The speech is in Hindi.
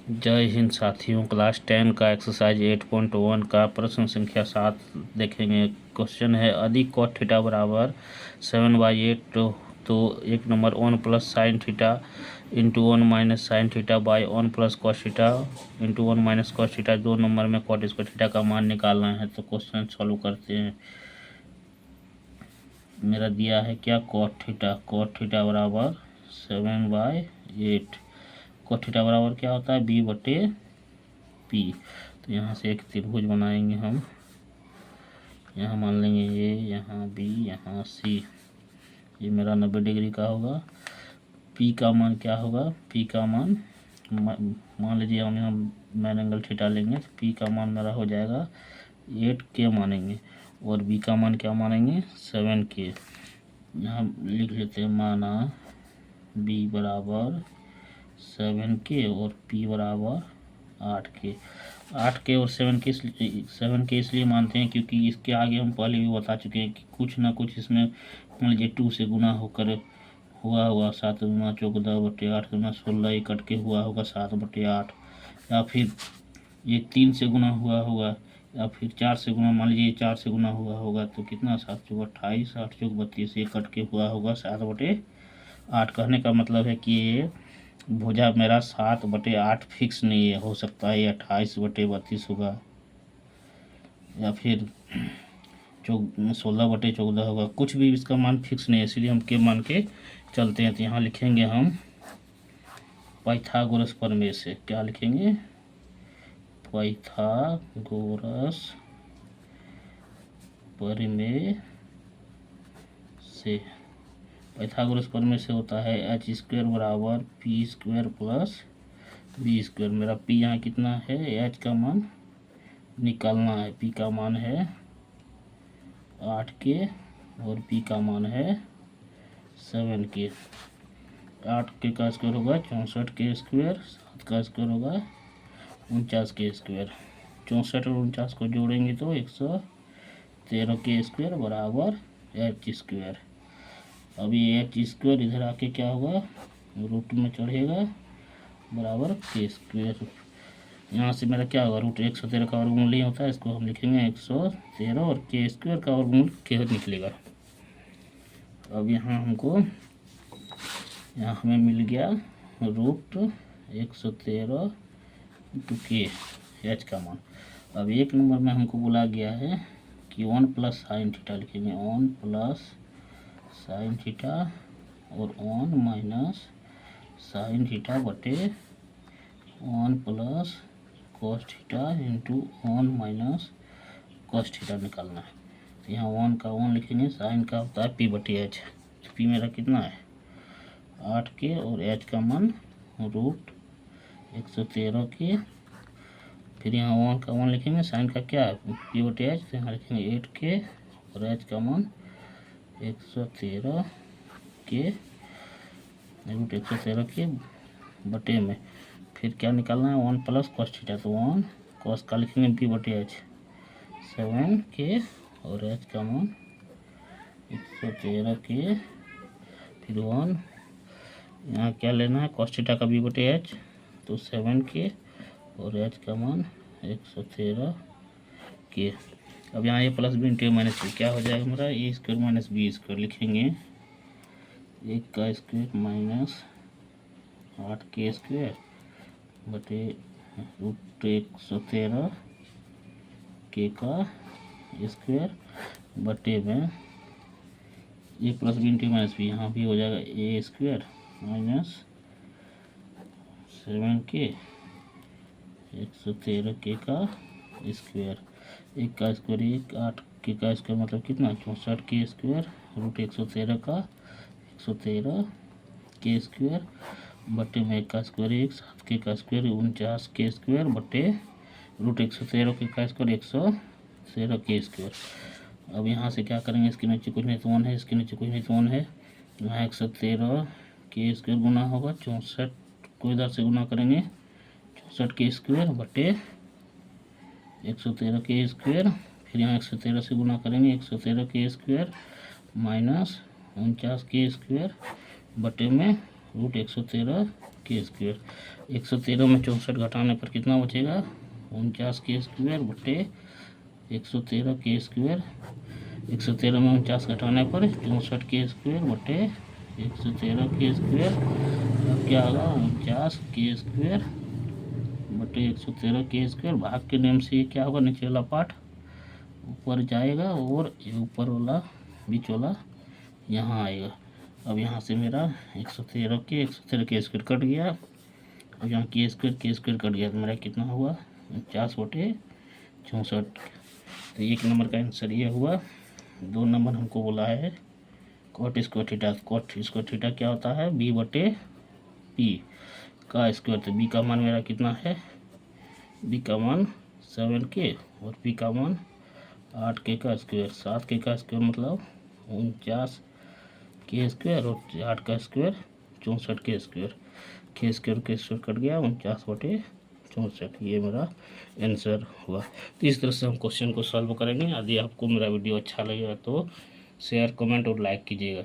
जय हिंद साथियों, क्लास 10 का एक्सरसाइज 8.1 का प्रश्न संख्या 7 देखेंगे। क्वेश्चन है अधिक कॉट थीटा बराबर 7/8 तो एक number 1 plus sine theta into 1 minus sine theta by 1 plus cos theta into 1 minus cos theta, दो नंबर में कॉट स्क्वायर थीटा का मान निकालना है। तो क्वेश्चन सॉल्व करते हैं। मेरा दिया है क्या, कॉट थीटा बराबर 7/8। कॉट थीटा बराबर क्या होता है, बी बटे पी। तो यहाँ से एक त्रिभुज बनाएंगे हम। यहाँ मान लेंगे ये, यहाँ बी, यहाँ सी। ये मेरा 90 डिग्री का होगा। पी का मान क्या होगा, पी का मान मान लीजिए हम यहाँ मैन एंगल थीटा लेंगे तो पी का मान मेरा हो जाएगा 8K मानेंगे, और बी का मान क्या मानेंगे, 7K। यहाँ लिख लेते हैं, माना बी बराबर 7K और पी बराबर 8K। 8K और 7K इसलिए मानते हैं क्योंकि इसके आगे हम पहले भी बता चुके हैं कि कुछ ना कुछ इसमें मान लीजिए 2 से गुना होकर हुआ 7 गुना 14/8 गुना 16 ये कट के हुआ होगा 7/8, या फिर ये 3 से गुना हुआ होगा, या फिर 4 से गुना, मान लीजिए 4 से गुना हुआ होगा तो कितना 7 चौक 28, 8 चौक 32, ये कट के हुआ होगा 7/8। कहने का मतलब है कि ये भुजा मेरा 7/8 फिक्स नहीं है, हो सकता है 28/32 होगा, या फिर 16/14 होगा, कुछ भी इसका मान फिक्स नहीं है, इसलिए हम के मान के चलते हैं। तो यहाँ लिखेंगे हम पाइथागोरस प्रमेय से। क्या लिखेंगे, पाइथागोरस प्रमेय से। पाइथागोरस प्रमेय से होता है h² बराबर p² प्लस b²। मेरा p यहाँ कितना है, h का मान निकालना है। p का मान है 8K और p का मान है 7K। 8K का स्क्वायर होगा 64K स्क्वायर, 7 का स्क्वायर होगा 49K स्क्वायर। 64 और 49 को जोड़ेंगे तो 113K स्क्वायर बराबर h²। अब ये h² इधर आके क्या होगा, रूट में चढ़ेगा बराबर K²। यहाँ से मेरा क्या होगा, रूट 113 का वर्गमूल नहीं होता है, इसको हम लिखेंगे 113 और K² का वर्गमूल K निकलेगा। अब यहाँ हमको, यहाँ हमें मिल गया रूट 113 K h का मान। अब एक नंबर में हमको बोला गया है कि 1 प्लस साइन थीटा लिखेंगे, 1 प्लस साइन थीटा और 1 माइनस साइन थीटा बटे 1 plus cos theta into 1 minus cos theta निकालना है। तो यहाँ 1 का 1 लिखेंगे, साइन का होता है p बटे h। तो p मेरा कितना है 8K और h का मान रूट 113K। फिर यहाँ 1 का 1 लिखेंगे, साइन का क्या है p बटे h, तो यहाँ लिखेंगे 8K और h का मान 113K रूट 113K बटे में। फिर क्या निकालना है, 1 प्लस कॉस थीटा, तो 1 कॉस का लिखेंगे p बटे h 7K और h का मान 113K। फिर 1 यहाँ क्या लेना है, कॉस थीटा का b बटे h, तो 7K और h का मान 113K। अब यहाँ ये plus B into minus B क्या हो जाएगा मेरा, a² माइनस b² लिखेंगे, 1 का स्क्वायर माइनस 8K स्क्वायर बटे रूट 113K का स्क्वायर बटे में ये plus B into minus B, यहाँ भी हो जाएगा a² माइनस 7K 113K का स्क्वायर। 1 का स्क्वायर 1, 8K का स्क्वायर मतलब कितना 64K स्क्वायर रूट 113 का 113K स्क्वायर बटे में 1 का स्क्वायर 1, 7K का स्क्वायर 49K स्क्वायर बटे रूट 113K का स्क्वायर 113K स्क्वायर। अब यहाँ से क्या करेंगे, इसके नीचे कुछ नहीं तो 1 है, इसके नीचे कुछ नहीं तो 1 है, यहाँ 113K स्क्वायर गुना होगा 64 को इधर से गुना करेंगे 64K स्क्वायर बटे 113K स्क्वायर। फिर यहाँ 113 से गुना करेंगे 113K square minus 49K square बटे में रूट 113 के स्क्वायर। 113 में 64 घटाने पर कितना बचेगा? 49 के स्क्वायर बटे 113 के स्क्वायर। 113 में 49 घटाने पर 64 के स्क्वायर बटे 113 के स्क्वायर। अब क्या होगा? 49 के स्क्वायर बटे 113 के स्क्वायर। भाग के नियम से ये क्या होगा? नीचे वाला पार्ट ऊपर जाएगा और ये ऊपर वाला बीच वाला यहाँ आएगा। अब यहाँ से मेरा 113 के स्क्वायर कट गया। अब यहाँ के स्क्वायर कट गया तो मेरा कितना हुआ? 49 बटे 64। तो एक नंबर का आंसर ये हुआ। 2 नंबर हमको बोला है cot square theta. Cot square theta क्या होता है? बी बटे पी का स्क्वायर। तो बी का मान मेरा कितना है? बी का मान 7k और पी का मान 8k का स्क्वायर। 7k का स्क्वायर मतलब 49 के स्क्वायर और 8 का स्क्वायर 64 के स्क्वायर। के स्क्वायर कट गया 49 बटे 64। ये मेरा आंसर हुआ। तो इस तरह से हम क्वेश्चन को सॉल्व करेंगे। यदि आपको मेरा वीडियो अच्छा लगेगा तो शेयर, कमेंट और लाइक कीजिएगा।